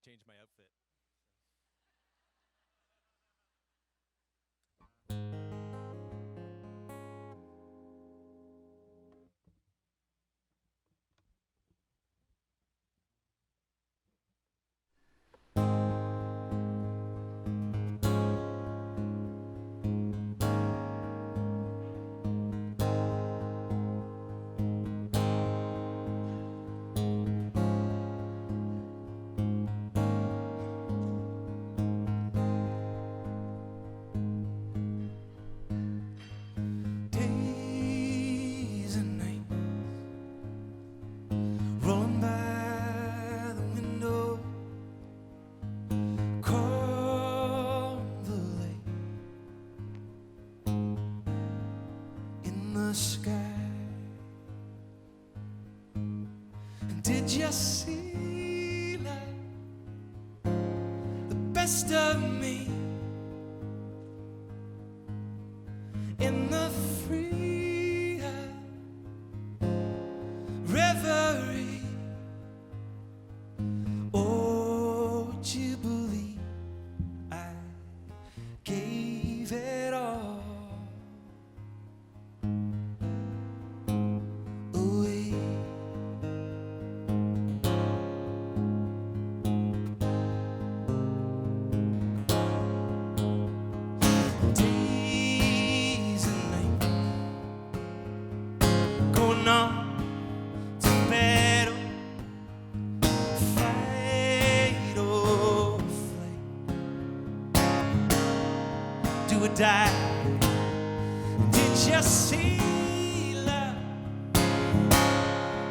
to change my outfit. Did you see like the best of me in the free reverie? Oh, would you believe I gave it all away? Die. Did you see love,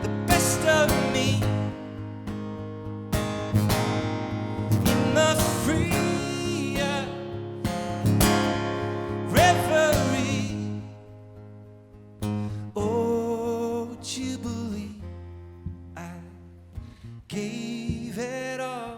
the best of me in the free reverie? Oh, would you believe I gave it all?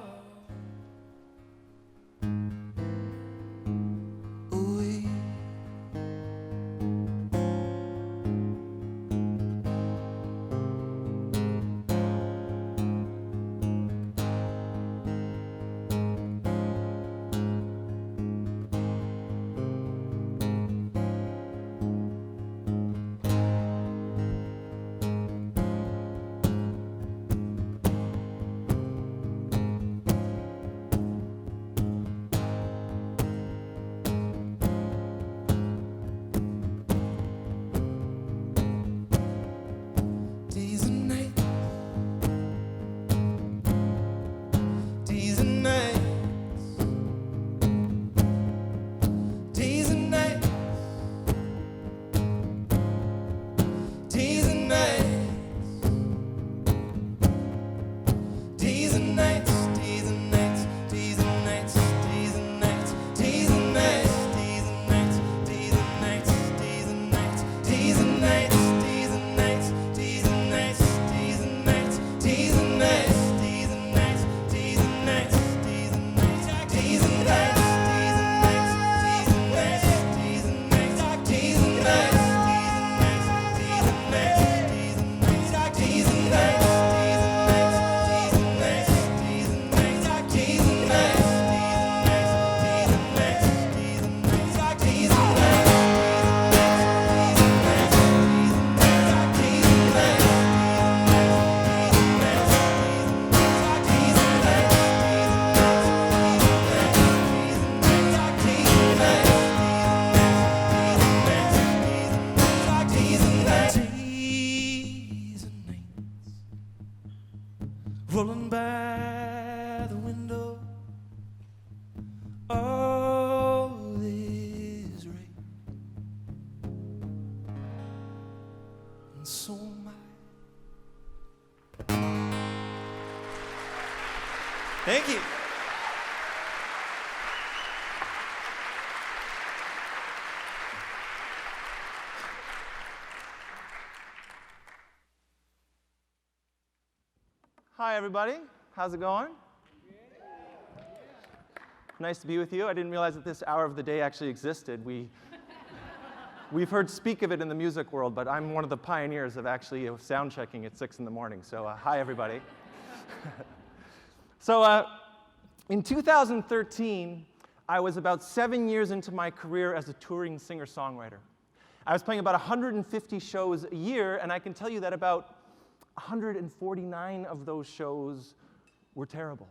Rolling by the window, all is right, and so am I. Thank you. Hi, everybody. How's it going? Nice to be with you. I didn't realize that this hour of the day actually existed. We've heard speak of it in the music world, but I'm one of the pioneers of actually sound checking at 6 in the morning. So hi, everybody. So In 2013, I was about 7 years into my career as a touring singer-songwriter. I was playing about 150 shows a year, and I can tell you that about 149 of those shows were terrible.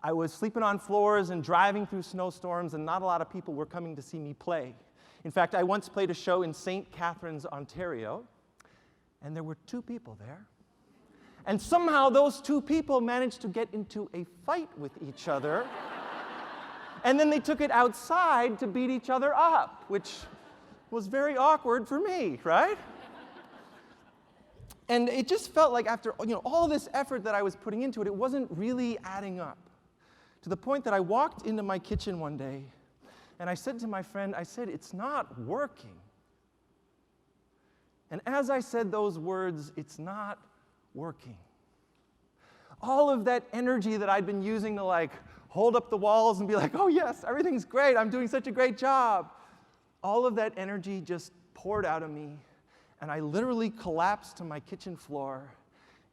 I was sleeping on floors and driving through snowstorms, and not a lot of people were coming to see me play. In fact, I once played a show in St. Catharines, Ontario, and there were 2 people there. And somehow those 2 people managed to get into a fight with each other. And then they took it outside to beat each other up, which was very awkward for me, right? And it just felt like after all this effort that I was putting into it, it wasn't really adding up. To the point that I walked into my kitchen one day, and I said to my friend, I said, "It's not working." And as I said those words, "It's not working," all of that energy that I'd been using to like hold up the walls and be like, "Oh yes, everything's great, I'm doing such a great job," all of that energy just poured out of me, and I literally collapsed to my kitchen floor,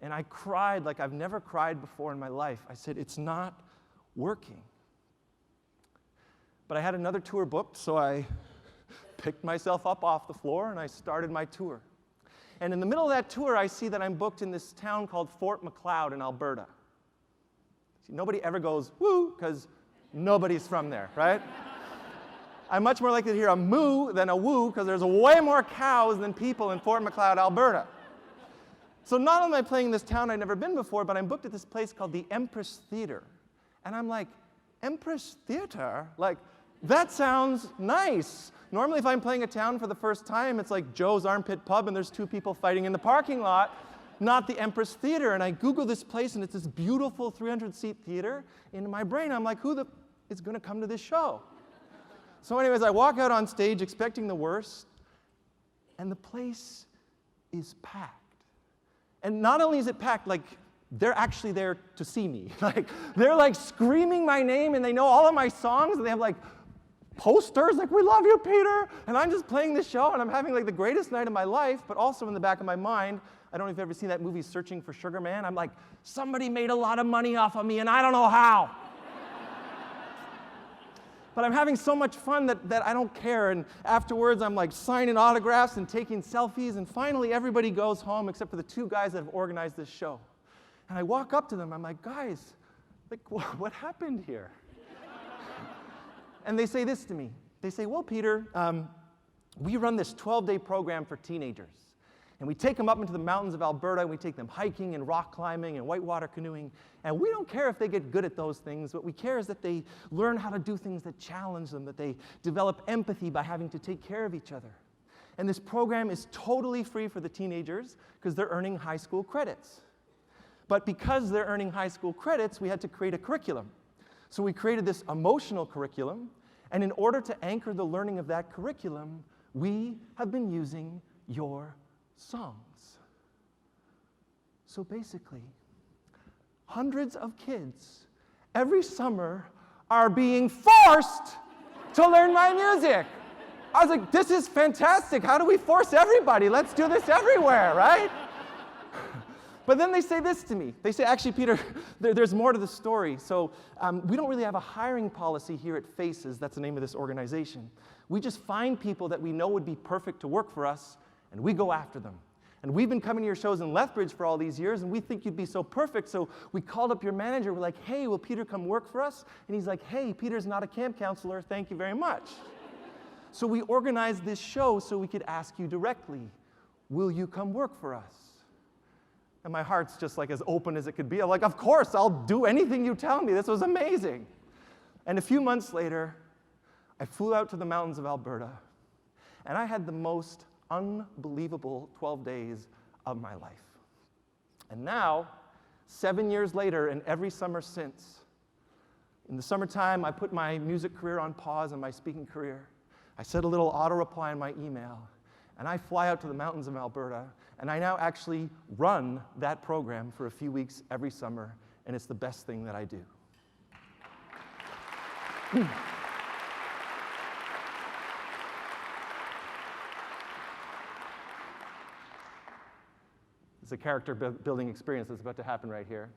and I cried like I've never cried before in my life. I said, "It's not working." But I had another tour booked, so I picked myself up off the floor and I started my tour. And in the middle of that tour, I see that I'm booked in this town called Fort Macleod in Alberta. See, nobody ever goes, "woo," because nobody's from there, right? I'm much more likely to hear a moo than a woo, because there's way more cows than people in Fort Macleod, Alberta. So not only am I playing in this town I'd never been before, but I'm booked at this place called the Empress Theater. And I'm like, Empress Theater? Like, that sounds nice. Normally, if I'm playing a town for the first time, it's like Joe's Armpit Pub and there's 2 people fighting in the parking lot, not the Empress Theater. And I Google this place, and it's this beautiful 300-seat theater. In my brain, I'm like, who is going to come to this show? So anyways, I walk out on stage expecting the worst, and the place is packed. And not only is it packed, like, they're actually there to see me. Like, they're like screaming my name, and they know all of my songs, and they have like posters like, "We love you, Peter." And I'm just playing this show, and I'm having like the greatest night of my life, but also in the back of my mind, I don't know if you've ever seen that movie, Searching for Sugar Man. I'm like, somebody made a lot of money off of me, and I don't know how. But I'm having so much fun that I don't care, and afterwards I'm like signing autographs and taking selfies, and finally everybody goes home except for the 2 guys that have organized this show. And I walk up to them, I'm like, "Guys, like, what happened here?" And they say this to me. They say, "Well, Peter, we run this 12-day program for teenagers. And we take them up into the mountains of Alberta, and we take them hiking and rock climbing and whitewater canoeing. And we don't care if they get good at those things. What we care is that they learn how to do things that challenge them, that they develop empathy by having to take care of each other. And this program is totally free for the teenagers because they're earning high school credits. But because they're earning high school credits, we had to create a curriculum. So we created this emotional curriculum, and in order to anchor the learning of that curriculum, we have been using your songs. So basically, hundreds of kids every summer are being forced to learn my music. I was like, this is fantastic. How do we force everybody? Let's do this everywhere, right? But then they say this to me. They say, "Actually, Peter, there's more to the story. So we don't really have a hiring policy here at Faces." That's the name of this organization. "We just find people that we know would be perfect to work for us, and we go after them. And we've been coming to your shows in Lethbridge for all these years, and we think you'd be so perfect, so we called up your manager. We're like, 'Hey, will Peter come work for us?' And he's like, 'Hey, Peter's not a camp counselor. Thank you very much.' So we organized this show so we could ask you directly, 'Will you come work for us?'" And my heart's just like as open as it could be. I'm like, "Of course, I'll do anything you tell me. This was amazing." And a few months later, I flew out to the mountains of Alberta, and I had the most unbelievable 12 days of my life. And now, 7 years later, and every summer since, in the summertime, I put my music career on pause and my speaking career. I set a little auto-reply in my email, and I fly out to the mountains of Alberta, and I now actually run that program for a few weeks every summer, and it's the best thing that I do. It's a character building experience that's about to happen right here.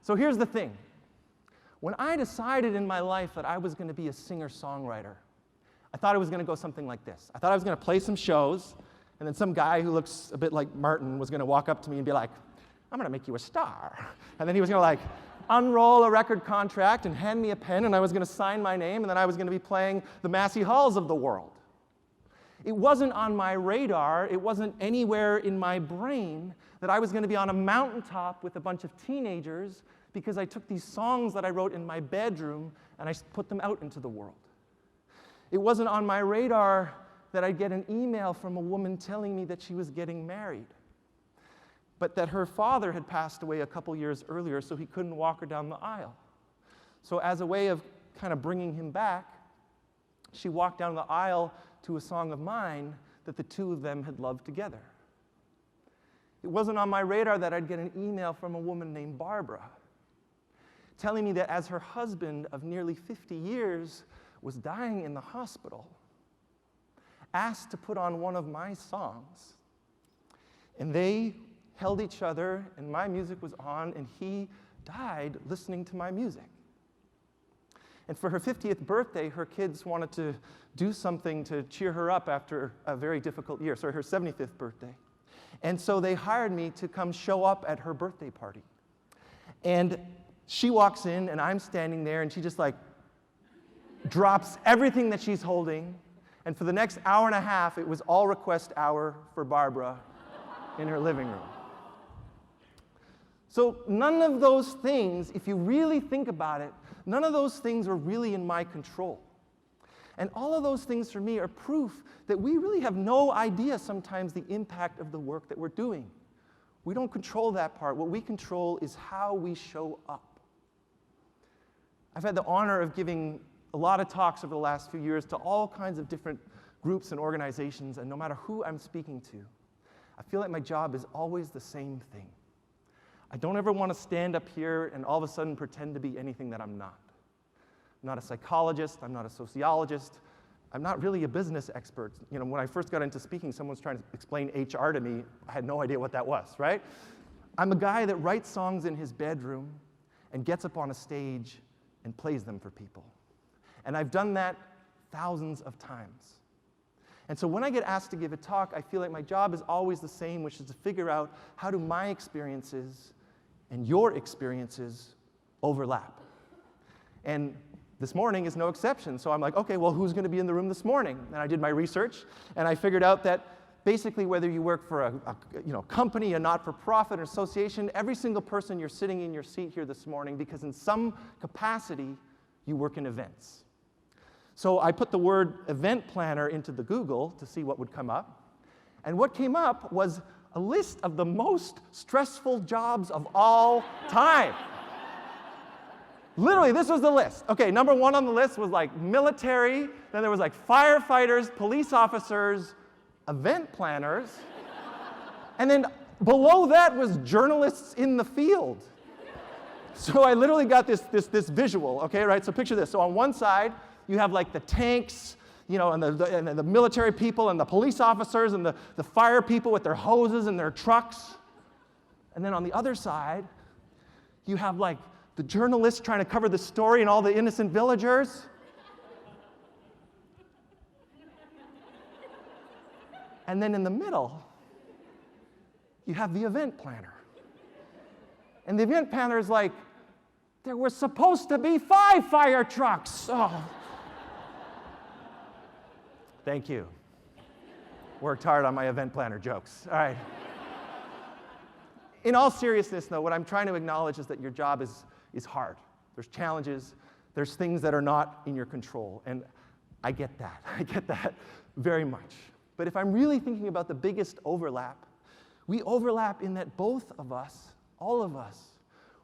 So here's the thing. When I decided in my life that I was going to be a singer-songwriter, I thought it was going to go something like this. I thought I was going to play some shows, and then some guy who looks a bit like Martin was going to walk up to me and be like, I'm going to make you a star. And then he was going to like unroll a record contract and hand me a pen, and I was going to sign my name, and then I was going to be playing the Massey Halls of the world. It wasn't on my radar, it wasn't anywhere in my brain that I was going to be on a mountaintop with a bunch of teenagers because I took these songs that I wrote in my bedroom and I put them out into the world. It wasn't on my radar that I'd get an email from a woman telling me that she was getting married, but that her father had passed away a couple years earlier, so he couldn't walk her down the aisle. So as a way of kind of bringing him back, she walked down the aisle to a song of mine that the two of them had loved together. It wasn't on my radar that I'd get an email from a woman named Barbara telling me that as her husband of nearly 50 years was dying in the hospital, asked to put on one of my songs. And they held each other, and my music was on, and he died listening to my music. And for her 50th birthday, her kids wanted to do something to cheer her up after a very difficult year, sorry, her 75th birthday. And so they hired me to come show up at her birthday party. And she walks in, and I'm standing there, and she just like drops everything that she's holding. And for the next hour and a half, it was all request hour for Barbara in her living room. So none of those things, if you really think about it, none of those things are really in my control. And all of those things for me are proof that we really have no idea sometimes the impact of the work that we're doing. We don't control that part. What we control is how we show up. I've had the honor of giving a lot of talks over the last few years to all kinds of different groups and organizations, and no matter who I'm speaking to, I feel like my job is always the same thing. I don't ever want to stand up here and all of a sudden pretend to be anything that I'm not. I'm not a psychologist, I'm not a sociologist, I'm not really a business expert. You know, when I first got into speaking, someone was trying to explain HR to me. I had no idea what that was, right? I'm a guy that writes songs in his bedroom and gets up on a stage and plays them for people. And I've done that thousands of times. And so when I get asked to give a talk, I feel like my job is always the same, which is to figure out how do my experiences and your experiences overlap. And this morning is no exception. So I'm like, okay, well, who's going to be in the room this morning? And I did my research, and I figured out that basically whether you work for a company, a not-for-profit, an association, every single person you're sitting in your seat here this morning because in some capacity you work in events. So I put the word event planner into the Google to see what would come up. And what came up was a list of the most stressful jobs of all time. Literally, this was the list. Okay, number one on the list was like military, then there was like firefighters, police officers, event planners, and then below that was journalists in the field. So I literally got this visual, okay, right? So picture this. So on one side, you have like the tanks, you know, and the military people and the police officers and the fire people with their hoses and their trucks. And then on the other side, you have like the journalists trying to cover the story and all the innocent villagers. And then in the middle, you have the event planner. And the event planner is like, there were supposed to be 5 fire trucks. Oh. Thank you. Worked hard on my event planner jokes. All right. In all seriousness, though, what I'm trying to acknowledge is that your job is hard. There's challenges. There's things that are not in your control. And I get that. I get that very much. But if I'm really thinking about the biggest overlap, we overlap in that both of us, all of us,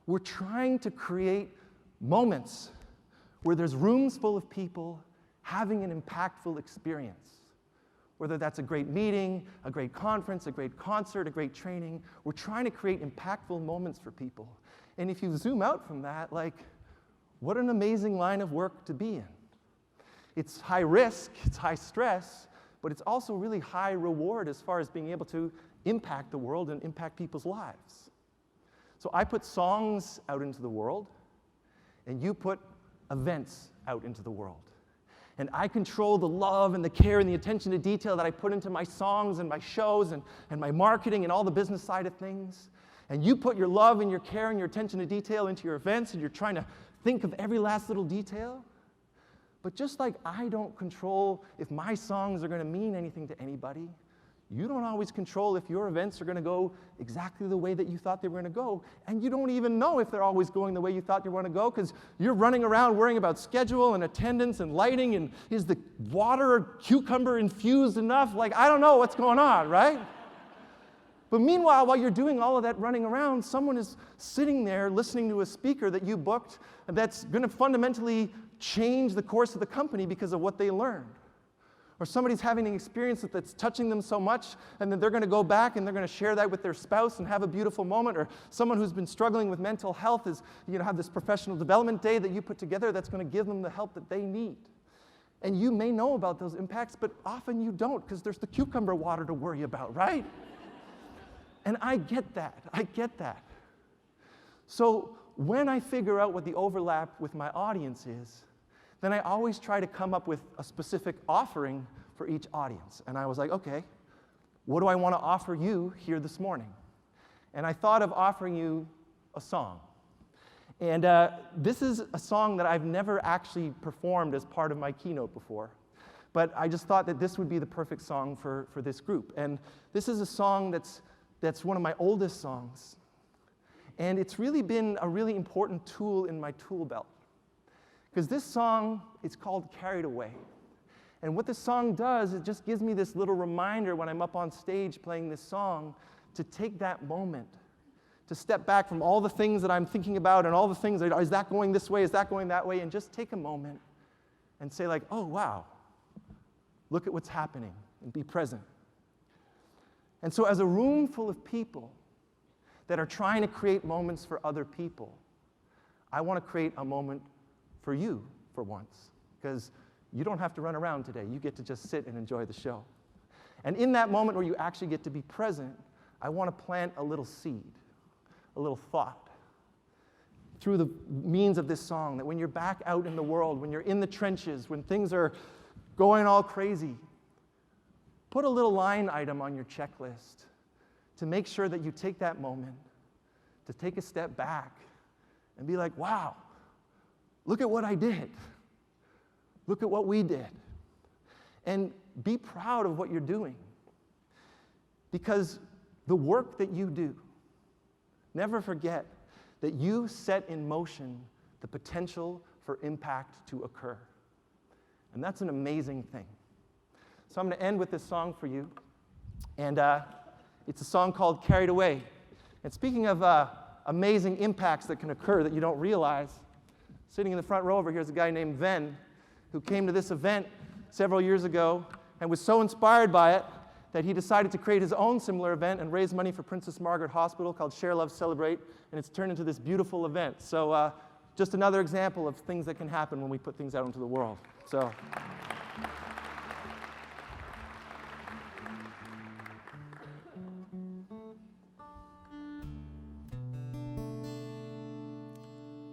we're trying to create moments where there's rooms full of people having an impactful experience. Whether that's a great meeting, a great conference, a great concert, a great training, we're trying to create impactful moments for people. And if you zoom out from that, like, what an amazing line of work to be in. It's high risk, it's high stress, but it's also really high reward as far as being able to impact the world and impact people's lives. So I put songs out into the world, and you put events out into the world. And I control the love and the care and the attention to detail that I put into my songs and my shows and my marketing and all the business side of things. And you put your love and your care and your attention to detail into your events, and you're trying to think of every last little detail. But just like I don't control if my songs are going to mean anything to anybody, you don't always control if your events are going to go exactly the way that you thought they were going to go. And you don't even know if they're always going the way you thought they were going to go, because you're running around worrying about schedule and attendance and lighting, and is the water or cucumber infused enough? Like, I don't know what's going on, right? But meanwhile, while you're doing all of that running around, someone is sitting there listening to a speaker that you booked that's going to fundamentally change the course of the company because of what they learned. Or somebody's having an experience that's touching them so much, and then they're going to go back and they're going to share that with their spouse and have a beautiful moment. Or someone who's been struggling with mental health is, have this professional development day that you put together that's going to give them the help that they need. And you may know about those impacts, but often you don't, because there's the cucumber water to worry about, right? And I get that. I get that. So when I figure out what the overlap with my audience is, then I always try to come up with a specific offering for each audience. And I was like, okay, what do I want to offer you here this morning? And I thought of offering you a song. And this is a song that I've never actually performed as part of my keynote before. But I just thought that this would be the perfect song for this group. And this is a song that's one of my oldest songs. And it's really been a really important tool in my tool belt. Because this song, it's called Carried Away. And what this song does, it just gives me this little reminder when I'm up on stage playing this song to take that moment, to step back from all the things that I'm thinking about and all the things, is that going this way, is that going that way, and just take a moment and say like, oh, wow, look at what's happening, and be present. And so as a room full of people that are trying to create moments for other people, I want to create a moment for you for once, because you don't have to run around today. You get to just sit and enjoy the show. And in that moment where you actually get to be present, I want to plant a little seed, a little thought, through the means of this song, that when you're back out in the world, when you're in the trenches, when things are going all crazy, put a little line item on your checklist to make sure that you take that moment to take a step back and be like, wow, look at what I did. Look at what we did. And be proud of what you're doing. Because the work that you do, never forget that you set in motion the potential for impact to occur. And that's an amazing thing. So I'm going to end with this song for you. And it's a song called Carried Away. And speaking of amazing impacts that can occur that you don't realize, sitting in the front row over here is a guy named Ven, who came to this event several years ago and was so inspired by it that he decided to create his own similar event and raise money for Princess Margaret Hospital called Share, Love, Celebrate, and it's turned into this beautiful event. So just another example of things that can happen when we put things out into the world. So.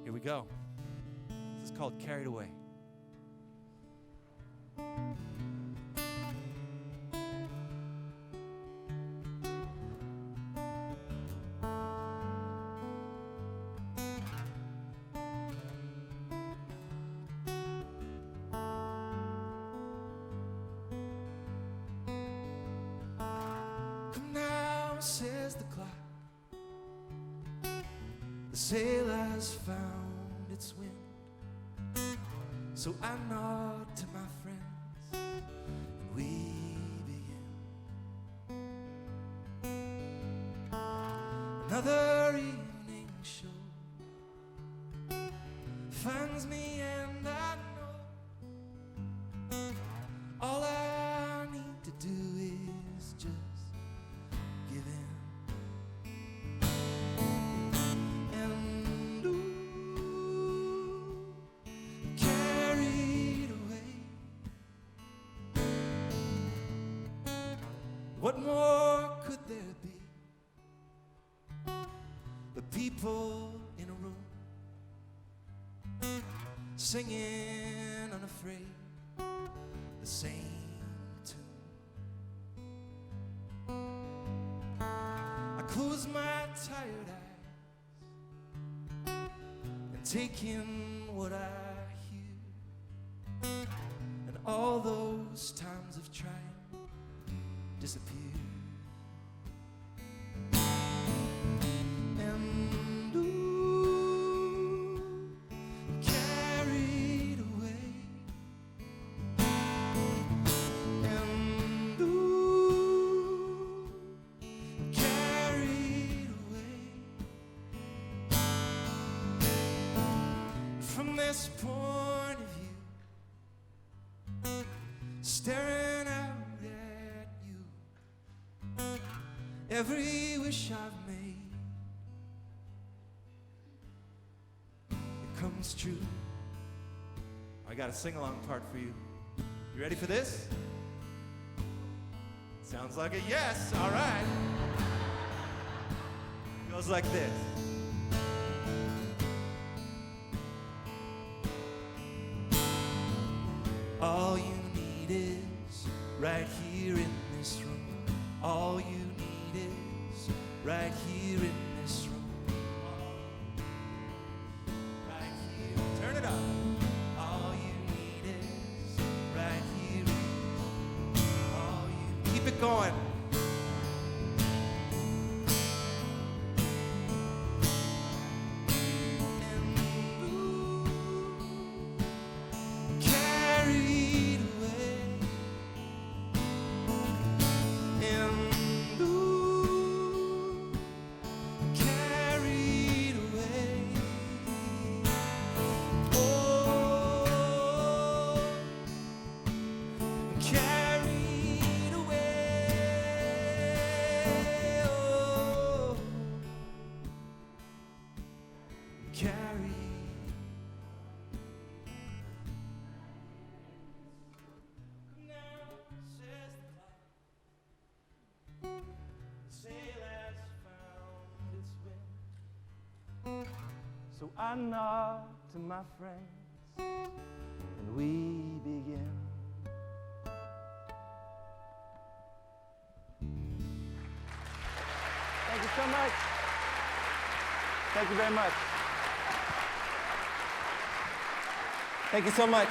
Here we go. This is called Carried Away. Come now, says the clock. The sail has found its wind. So I nod to my friends and we begin another evening show. Finds me and I know all I need to do is just give in. And ooh, carried away. What more could there be? The people in a room singing unafraid the same tune. I close my tired eyes and take in what I hear, and all those times of trying disappear. And ooh, carried away. And ooh, carried away. From this point of view, staring out at you, every wish I've made, it comes true. I got a sing-along part for you. You ready for this? Sounds like a yes. All right. Goes like this. All you need is right here in this room. All you need is right here in this room. Right here. Turn it up. All you need is right here. All you keep it going. Carried away. And ooh, carried away. Oh, carried away. Oh, carried. Now says the clock, the sail has found its wind. So I nod to my friends and we begin. Thank you so much. Thank you very much. Thank you so much.